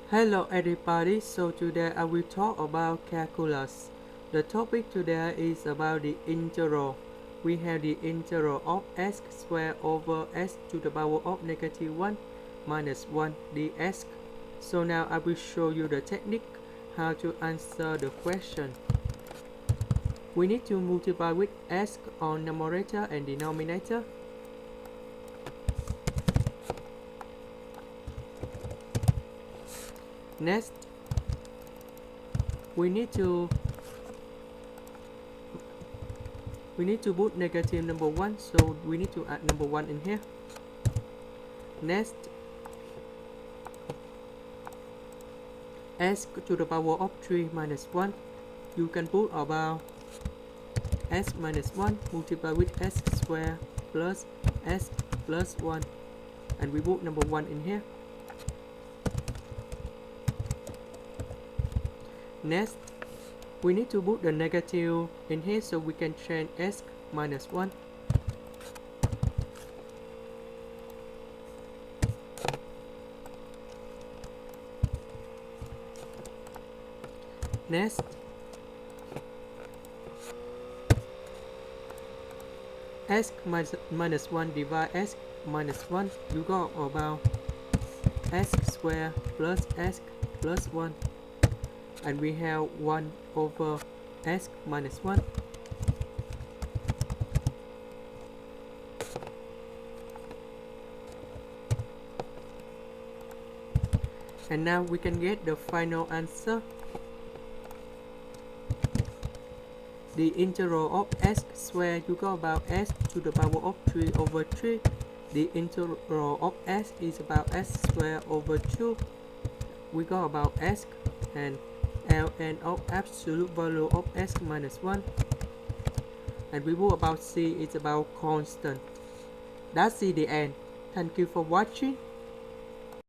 Hello everybody, so today I will talk about calculus. The topic today is about the integral. We have the integral of s squared over s to the power of negative 1 minus 1 dx. So now I will show you the technique how to answer the question. We need to multiply with s on numerator and denominator. Next, we need to put negative number 1, so we need to add number 1 in here. Next, s to the power of 3 minus 1, you can put about s minus 1 multiply with s squared plus s plus 1, and we put number 1 in here. Next, we need to put the negative in here so we can change s minus 1. Next, s minus 1 divide s minus 1, you got about s squared plus s plus 1, and we have 1 over s minus 1. And now we can get the final answer. The integral of s squared, you got about s to the power of 3 over 3. The integral of s is about s squared over 2. We got about s, and ln of absolute value of s minus 1. And we put about c is about constant. That's the end. Thank you for watching.